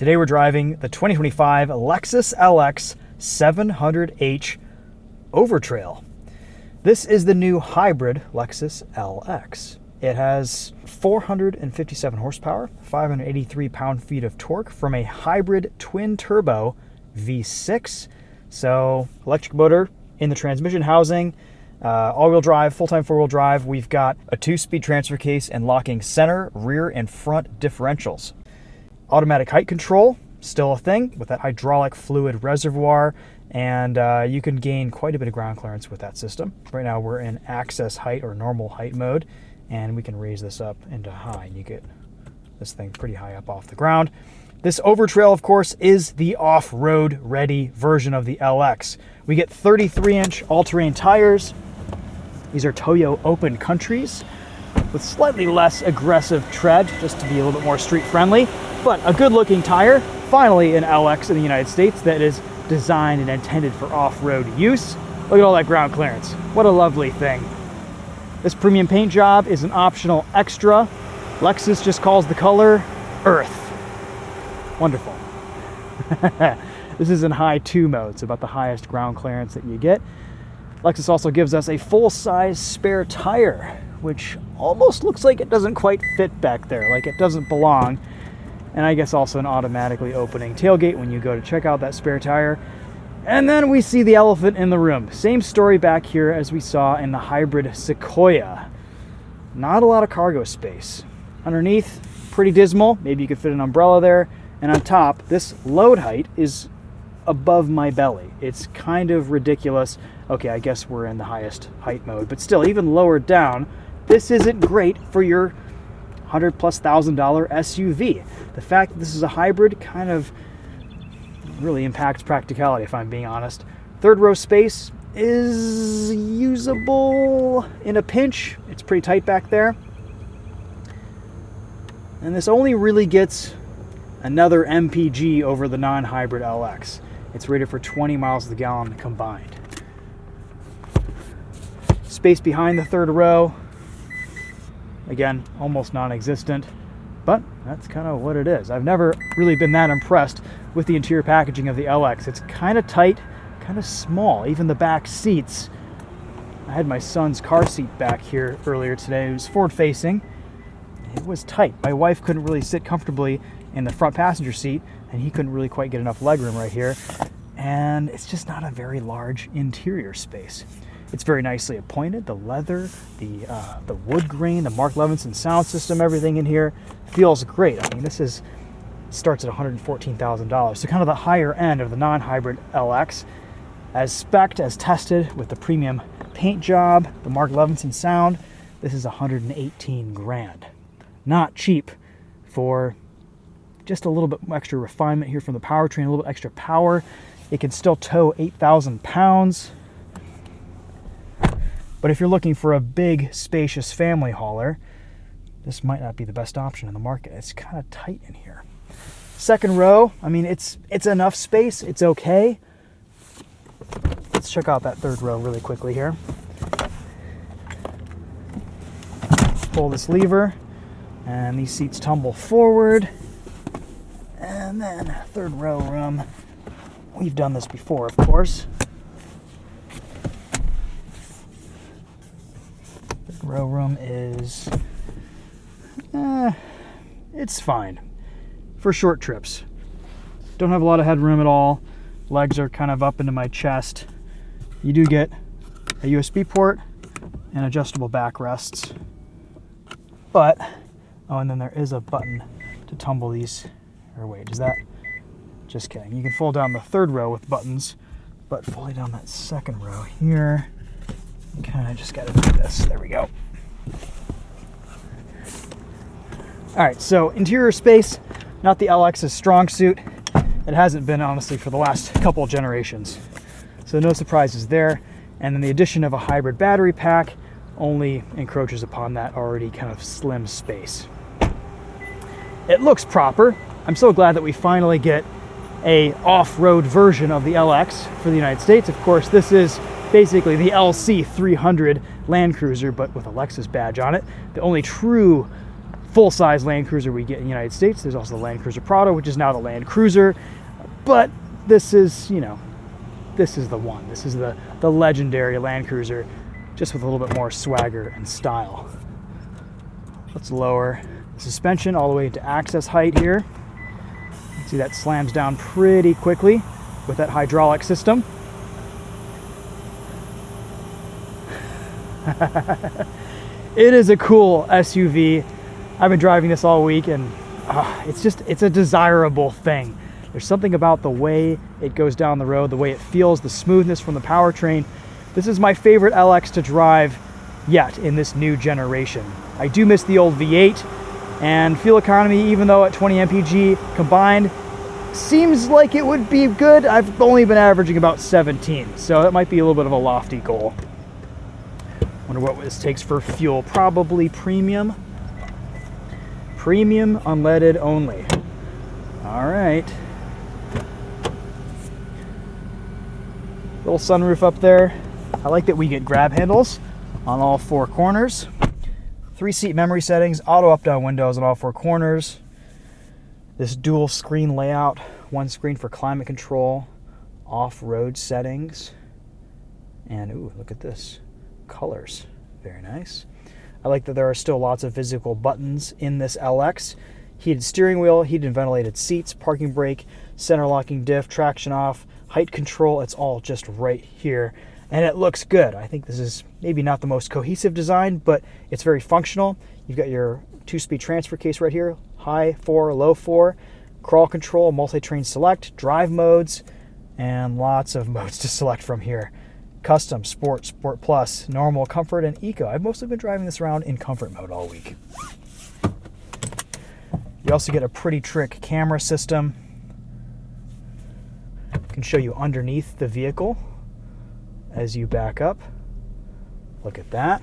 Today we're driving the 2025 Lexus LX 700h Overtrail. This is the new hybrid Lexus LX. It has 457 horsepower, 583 pound-feet of torque from a hybrid twin-turbo V6. So electric motor in the transmission housing, all-wheel drive, full-time four-wheel drive. We've got a 2-speed transfer case and locking center, rear, and front differentials. Automatic height control, still a thing with that hydraulic fluid reservoir, and you can gain quite a bit of ground clearance with that system. Right now we're in access height or normal height mode, and we can raise this up into high, and you get this thing pretty high up off the ground. This Overtrail, of course, is the off-road ready version of the LX. We get 33-inch all-terrain tires. These are Toyo Open Countries with slightly less aggressive tread, just to be a little bit more street friendly, but a good looking tire. Finally, an LX in the United States that is designed and intended for off-road use. Look at all that ground clearance. What a lovely thing. This premium paint job is an optional extra. Lexus just calls the color Earth. Wonderful. This is in high 2 mode, so about the highest ground clearance that you get. Lexus also gives us a full-size spare tire, which almost looks like it doesn't quite fit back there, like it doesn't belong. And I guess also an automatically opening tailgate when you go to check out that spare tire. And then we see the elephant in the room. Same story back here as we saw in the hybrid Sequoia. Not a lot of cargo space. Underneath, pretty dismal. Maybe you could fit an umbrella there. And on top, this load height is above my belly. It's kind of ridiculous. Okay, I guess we're in the highest height mode, but still, even lower down, this isn't great for your $100,000+ SUV. The fact that this is a hybrid kind of really impacts practicality, if I'm being honest. Third row space is usable in a pinch. It's pretty tight back there. And this only really gets another MPG over the non-hybrid LX. It's rated for 20 miles to the gallon combined. Space behind the third row, again, almost non-existent, but that's kind of what it is. I've never really been that impressed with the interior packaging of the LX. It's kind of tight, kind of small. Even the back seats. I had my son's car seat back here earlier today. It was forward-facing. It was tight. My wife couldn't really sit comfortably in the front passenger seat, and he couldn't really quite get enough legroom right here. And it's just not a very large interior space. It's very nicely appointed. The leather, the wood grain, the Mark Levinson sound system, everything in here feels great. I mean, this starts at $114,000, so kind of the higher end of the non-hybrid LX, as spec'd, as tested with the premium paint job, the Mark Levinson sound. This is $118 grand. Not cheap for just a little bit extra refinement here from the powertrain, a little bit extra power. It can still tow 8,000 pounds. But if you're looking for a big, spacious family hauler, this might not be the best option in the market. It's kind of tight in here. Second row, I mean, it's enough space. It's okay. Let's check out that third row really quickly here. Pull this lever, and these seats tumble forward. And then third row room. We've done this before, of course. Row room is, it's fine for short trips. Don't have a lot of headroom at all. Legs are kind of up into my chest. You do get a USB port and adjustable backrests. But, oh, and then there is a button to tumble these, or wait, is that? Just kidding. You can fold down the third row with buttons, but fully down that second row here, you kind of just got to do this. There we go. All right, so interior space, not the LX's strong suit. It hasn't been, honestly, for the last couple of generations. So no surprises there. And then the addition of a hybrid battery pack only encroaches upon that already kind of slim space. It looks proper. I'm so glad that we finally get a off-road version of the LX for the United States. Of course, this is basically the LC 300 Land Cruiser, but with a Lexus badge on it. The only true full-size Land Cruiser we get in the United States. There's also the Land Cruiser Prado, which is now the Land Cruiser. But this is, you know, this is the one. This is the legendary Land Cruiser, just with a little bit more swagger and style. Let's lower the suspension all the way to access height here. See, that slams down pretty quickly with that hydraulic system. It is a cool SUV. I've been driving this all week, and it's a desirable thing. There's something about the way it goes down the road, the way it feels, the smoothness from the powertrain. This is my favorite LX to drive yet in this new generation. I do miss the old V8, and fuel economy, even though at 20 mpg combined, seems like it would be good. I've only been averaging about 17, so that might be a little bit of a lofty goal. Wonder what this takes for fuel. Probably premium. Premium unleaded only. All right. Little sunroof up there. I like that we get grab handles on all four corners. 3-seat memory settings, auto up-down windows on all four corners. This dual screen layout, one screen for climate control, off-road settings, and ooh, look at this. Colors, very nice. I like that there are still lots of physical buttons in this LX. Heated steering wheel, heated and ventilated seats, parking brake, center locking diff, traction off, height control. It's all just right here, and it looks good. I think this is maybe not the most cohesive design, but it's very functional. You've got your 2-speed transfer case right here, high 4, low 4, crawl control, multi-train select, drive modes, and lots of modes to select from here. Custom, Sport, Sport Plus, Normal, Comfort, and Eco. I've mostly been driving this around in Comfort mode all week. You also get a pretty trick camera system. I can show you underneath the vehicle as you back up. Look at that.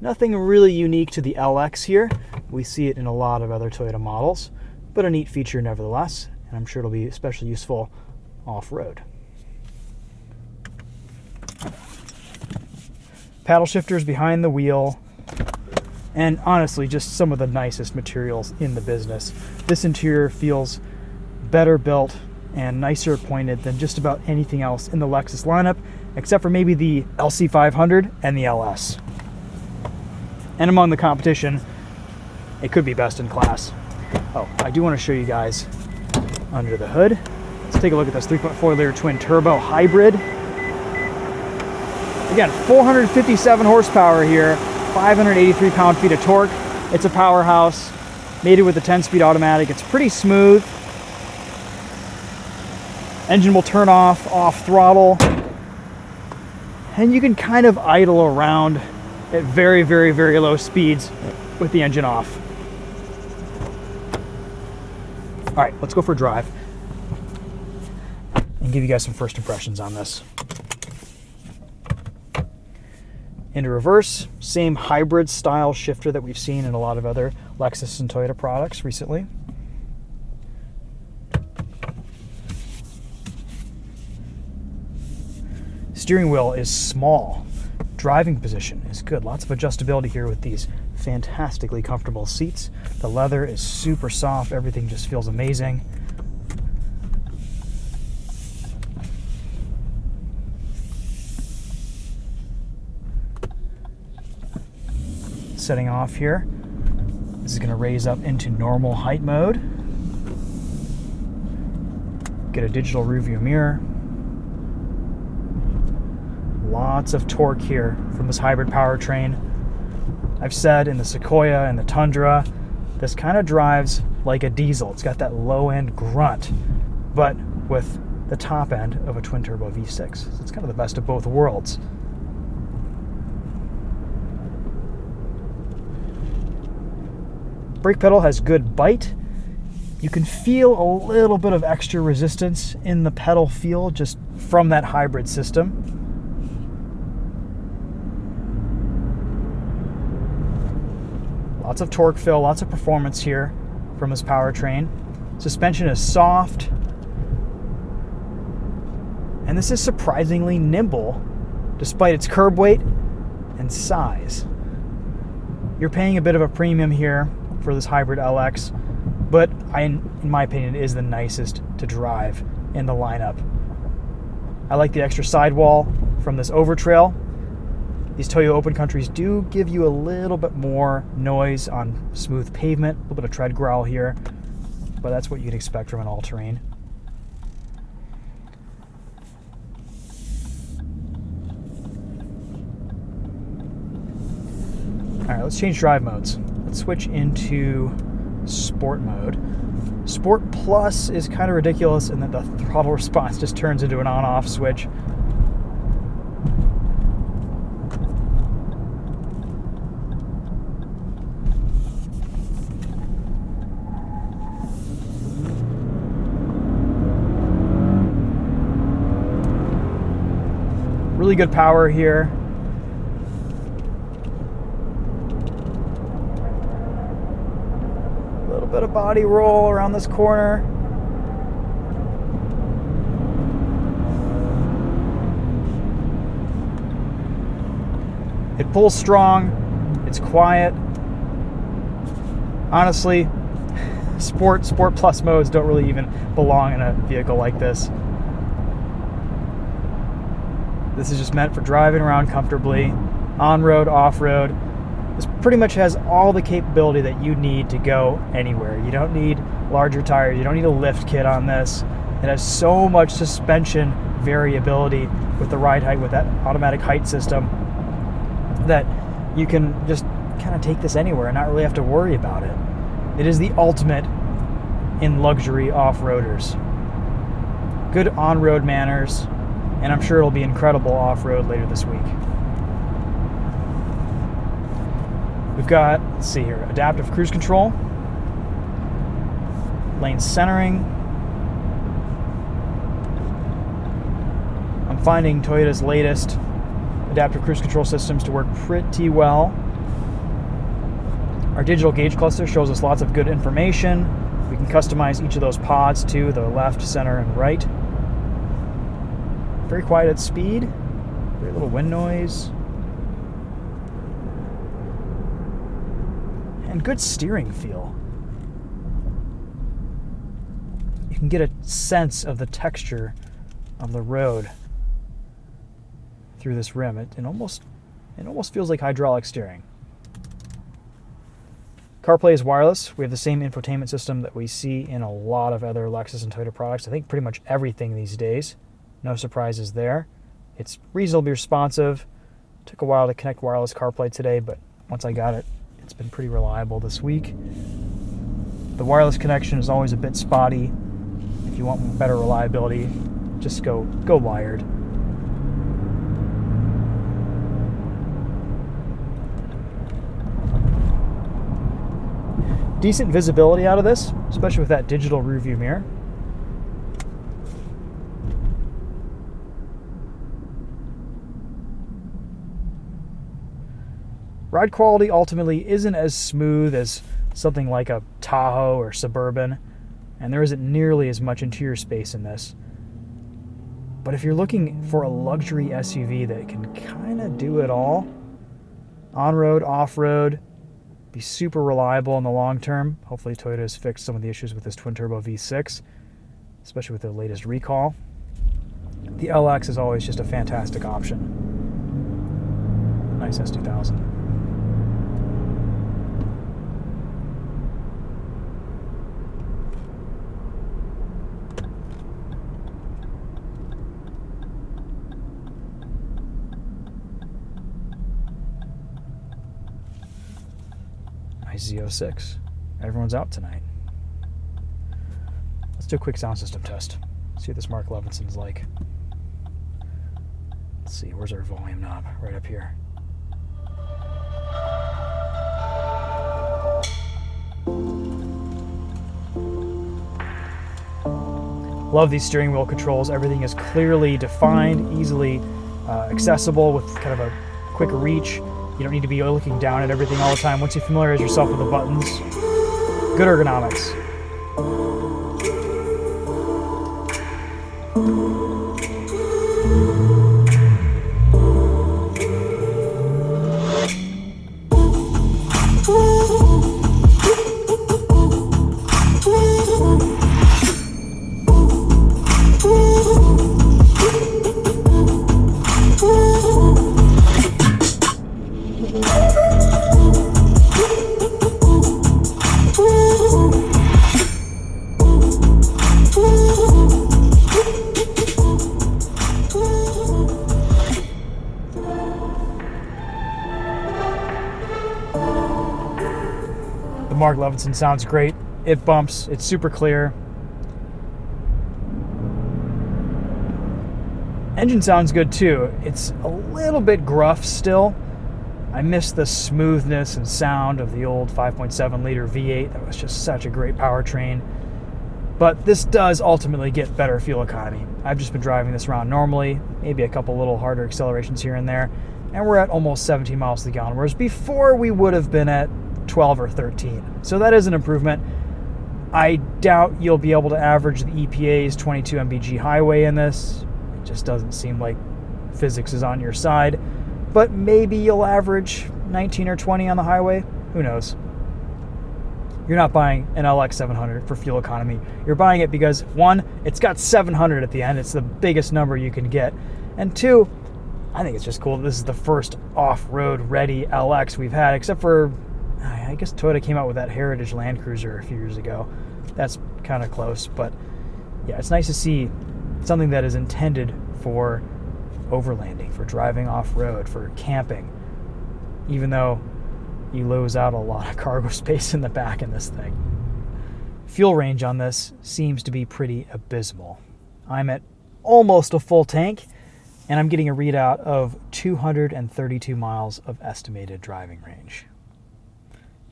Nothing really unique to the LX here. We see it in a lot of other Toyota models, but a neat feature nevertheless, and I'm sure it'll be especially useful off-road. Paddle shifters behind the wheel, and honestly, just some of the nicest materials in the business. This interior feels better built and nicer pointed than just about anything else in the Lexus lineup, except for maybe the LC500 and the LS. And among the competition, it could be best in class. Oh, I do want to show you guys under the hood. Let's take a look at this 3.4-liter twin-turbo hybrid. Again, 457 horsepower here, 583 pound-feet of torque. It's a powerhouse, mated with a 10-speed automatic. It's pretty smooth. Engine will turn off throttle, and you can kind of idle around at very, very, very low speeds with the engine off. All right, let's go for a drive and give you guys some first impressions on this. Into reverse, same hybrid style shifter that we've seen in a lot of other Lexus and Toyota products recently. Steering wheel is small. Driving position is good. Lots of adjustability here with these fantastically comfortable seats. The leather is super soft. Everything just feels amazing. Setting off here. This is going to raise up into normal height mode. Get a digital rearview mirror. Lots of torque here from this hybrid powertrain. I've said in the Sequoia and the Tundra, this kind of drives like a diesel. It's got that low-end grunt, but with the top end of a twin-turbo V6. So it's kind of the best of both worlds. Brake pedal has good bite. You can feel a little bit of extra resistance in the pedal feel just from that hybrid system. Lots of torque fill, lots of performance here from this powertrain. Suspension is soft. And this is surprisingly nimble despite its curb weight and size. You're paying a bit of a premium here for this hybrid LX, but in my opinion, it is the nicest to drive in the lineup. I like the extra sidewall from this Overtrail. These Toyo Open Countries do give you a little bit more noise on smooth pavement, a little bit of tread growl here, but that's what you'd expect from an all-terrain. All right, let's change drive modes. Let's switch into Sport mode. Sport Plus is kind of ridiculous in that the throttle response just turns into an on-off switch. Really good power here. A little bit of body roll around this corner. It pulls strong. It's quiet. Honestly, Sport Plus modes don't really even belong in a vehicle like this. This is just meant for driving around comfortably, on-road, off-road. This pretty much has all the capability that you need to go anywhere. You don't need larger tires. You don't need a lift kit on this. It has so much suspension variability with the ride height, with that automatic height system, that you can just kind of take this anywhere and not really have to worry about it. It is the ultimate in luxury off-roaders. Good on-road manners, and I'm sure it'll be incredible off-road later this week. We've got, let's see here, adaptive cruise control, lane centering. I'm finding Toyota's latest adaptive cruise control systems to work pretty well. Our digital gauge cluster shows us lots of good information. We can customize each of those pods to the left, center, and right. Very quiet at speed, very little wind noise, and good steering feel. You can get a sense of the texture of the road through this rim. It almost feels like hydraulic steering. CarPlay is wireless. We have the same infotainment system that we see in a lot of other Lexus and Toyota products. I think pretty much everything these days. No surprises there. It's reasonably responsive. Took a while to connect wireless CarPlay today, but once I got it, it's been pretty reliable this week. The wireless connection is always a bit spotty. If you want better reliability, just go wired. Decent visibility out of this, especially with that digital rear view mirror. Ride quality ultimately isn't as smooth as something like a Tahoe or Suburban, and there isn't nearly as much interior space in this. But if you're looking for a luxury SUV that can kind of do it all, on-road, off-road, be super reliable in the long term. Hopefully Toyota has fixed some of the issues with this twin-turbo V6, especially with the latest recall. The LX is always just a fantastic option. Nice S2000. Z06. Everyone's out tonight. Let's do a quick sound system test. See what this Mark Levinson's like. Let's see, where's our volume knob? Right up here. Love these steering wheel controls. Everything is clearly defined, easily accessible with kind of a quick reach. You don't need to be looking down at everything all the time. Once you familiarize yourself with the buttons, good ergonomics. Mark Levinson sounds great. It bumps. It's super clear. Engine sounds good too. It's a little bit gruff still. I miss the smoothness and sound of the old 5.7 liter V8. That was just such a great powertrain. But this does ultimately get better fuel economy. I've just been driving this around normally, maybe a couple little harder accelerations here and there, and we're at almost 17 miles to the gallon, whereas before we would have been at 12 or 13. So that is an improvement. I doubt you'll be able to average the EPA's 22 mpg highway in this. It just doesn't seem like physics is on your side. But maybe you'll average 19 or 20 on the highway. Who knows? You're not buying an LX 700 for fuel economy. You're buying it because, one, it's got 700 at the end. It's the biggest number you can get. And two, I think it's just cool that this is the first off-road ready LX we've had, except for, I guess Toyota came out with that Heritage Land Cruiser a few years ago. That's kind of close, but yeah, it's nice to see something that is intended for overlanding, for driving off-road, for camping, even though you lose out a lot of cargo space in the back in this thing. Fuel range on this seems to be pretty abysmal. I'm at almost a full tank, and I'm getting a readout of 232 miles of estimated driving range.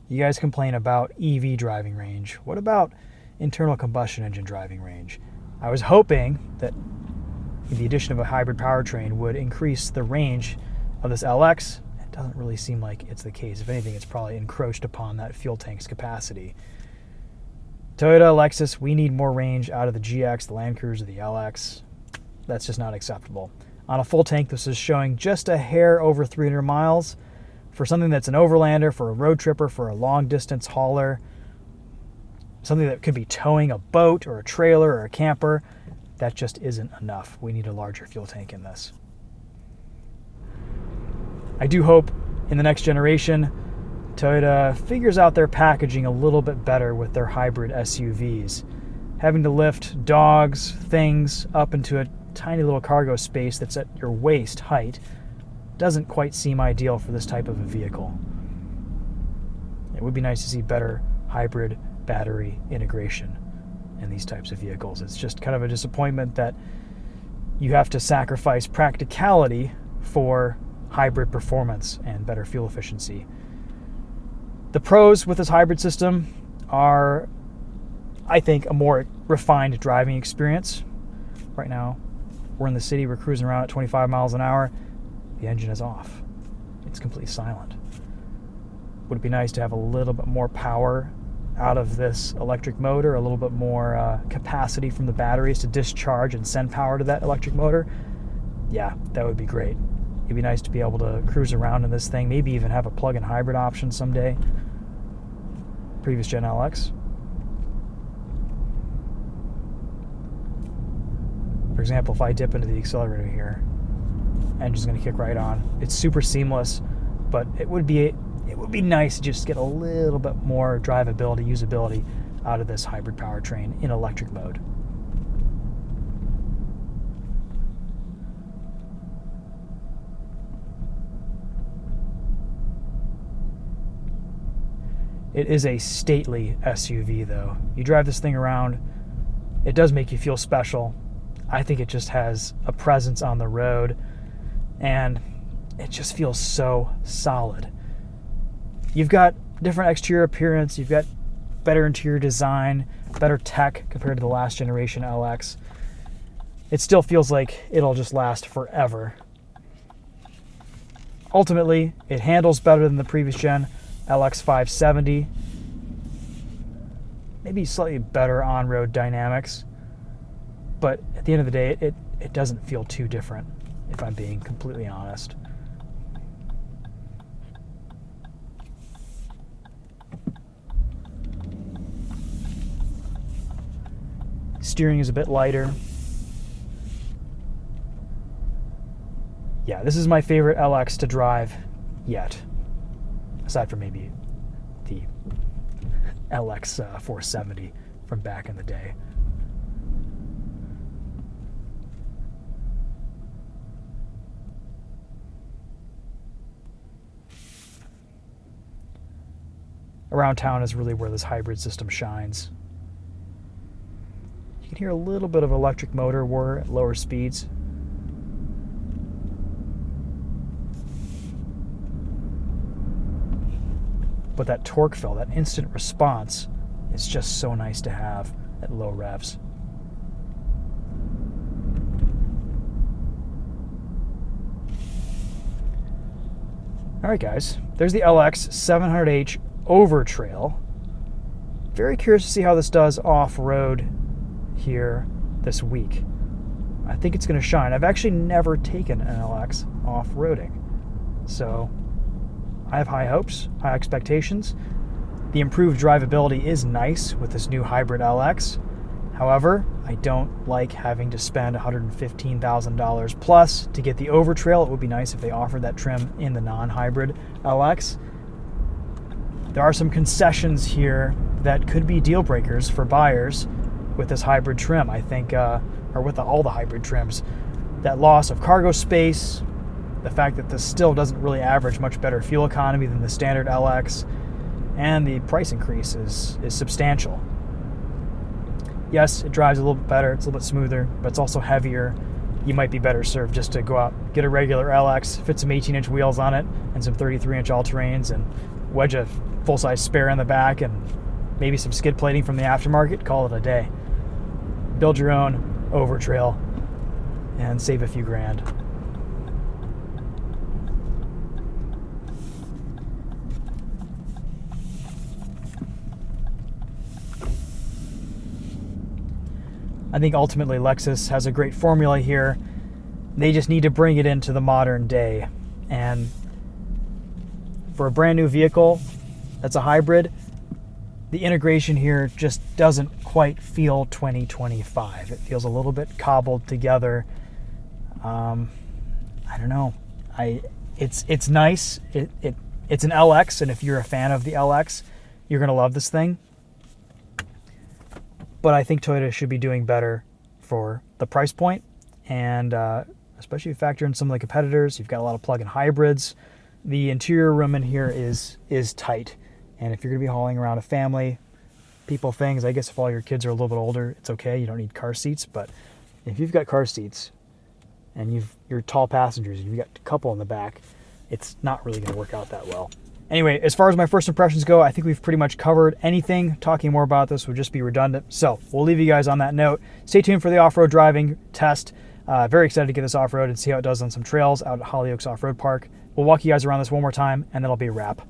You guys complain about EV driving range. What about internal combustion engine driving range? I was hoping that the addition of a hybrid powertrain would increase the range of this LX. It doesn't really seem like it's the case. If anything, it's probably encroached upon that fuel tank's capacity. Toyota, Lexus, we need more range out of the GX, the Land Cruiser, the LX. That's just not acceptable. On a full tank, this is showing just a hair over 300 miles. For something that's an overlander, for a road tripper, for a long distance hauler, something that could be towing a boat or a trailer or a camper, that just isn't enough. We need a larger fuel tank in this. I do hope in the next generation, Toyota figures out their packaging a little bit better with their hybrid SUVs. Having to lift dogs, things up into a tiny little cargo space that's at your waist height doesn't quite seem ideal for this type of a vehicle. It would be nice to see better hybrid battery integration in these types of vehicles. It's just kind of a disappointment that you have to sacrifice practicality for hybrid performance and better fuel efficiency. The pros with this hybrid system are, I think, a more refined driving experience. Right now, we're in the city, we're cruising around at 25 miles an hour. The engine is off. It's completely silent. Would it be nice to have a little bit more power out of this electric motor, a little bit more capacity from the batteries to discharge and send power to that electric motor? Yeah, that would be great. It'd be nice to be able to cruise around in this thing, maybe even have a plug-in hybrid option someday. Previous gen LX. For example, if I dip into the accelerator here, engine's going to kick right on. It's super seamless, but it would be nice to just get a little bit more drivability, usability out of this hybrid powertrain in electric mode. It is a stately SUV, though. You drive this thing around, it does make you feel special. I think it just has a presence on the road, and it just feels so solid. You've got different exterior appearance, you've got better interior design, better tech compared to the last generation LX. It still feels like it'll just last forever. Ultimately, it handles better than the previous gen LX 570. Maybe slightly better on-road dynamics, but at the end of the day, it doesn't feel too different, if I'm being completely honest. Steering is a bit lighter. Yeah, this is my favorite LX to drive yet, aside from maybe the LX 470 from back in the day. around town is really where this hybrid system shines. You can hear a little bit of electric motor whir at lower speeds. But that torque fill, that instant response, is just so nice to have at low revs. All right, guys, there's the LX 700h Overtrail. Very curious to see how this does off-road here this week. I think it's going to shine. I've actually never taken an LX off-roading, so I have high hopes, high expectations. The improved drivability is nice with this new hybrid LX. However, I don't like having to spend $115,000 plus to get the Overtrail. It would be nice if they offered that trim in the non-hybrid LX. There are some concessions here that could be deal breakers for buyers with this hybrid trim, I think, or with all the hybrid trims. That loss of cargo space, the fact that this still doesn't really average much better fuel economy than the standard LX, and the price increase is substantial. Yes, it drives a little bit better, it's a little bit smoother, but it's also heavier. You might be better served just to go out, get a regular LX, fit some 18-inch wheels on it, and some 33-inch all-terrains, and wedge a full-size spare in the back, and maybe some skid plating from the aftermarket, call it a day. Build your own Overtrail, and save a few grand. I think ultimately Lexus has a great formula here. They just need to bring it into the modern day. And for a brand new vehicle that's a hybrid, the integration here just doesn't quite feel 2025. It feels a little bit cobbled together. I don't know. It's nice. It's an LX, and if you're a fan of the LX, you're gonna love this thing. But I think Toyota should be doing better for the price point, and especially if you factor in some of the competitors. You've got a lot of plug-in hybrids. The interior room in here is tight, and if you're going to be hauling around a family, people, things, I guess if all your kids are a little bit older, it's okay. You don't need car seats, but if you've got car seats and you're tall passengers, you've got a couple in the back, it's not really going to work out that well. Anyway, as far as my first impressions go, I think we've pretty much covered anything. Talking more about this would just be redundant. So we'll leave you guys on that note. Stay tuned for the off-road driving test. Very excited to get this off-road and see how it does on some trails out at Hollyoaks Off-Road Park. We'll walk you guys around this one more time, and that'll be a wrap.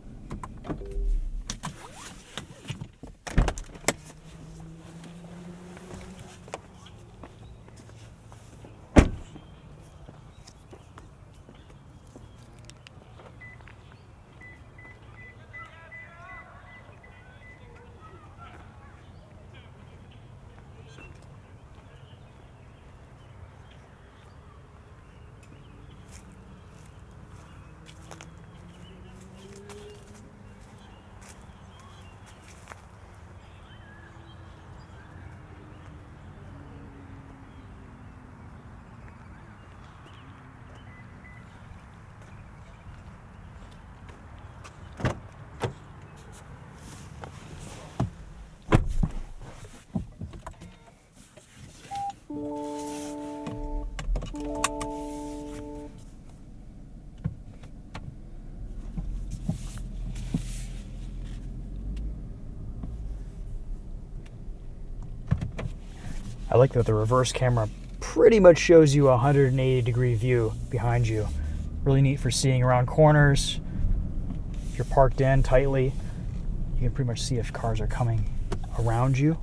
I like that the reverse camera pretty much shows you a 180-degree view behind you. Really neat for seeing around corners. If you're parked in tightly, you can pretty much see if cars are coming around you.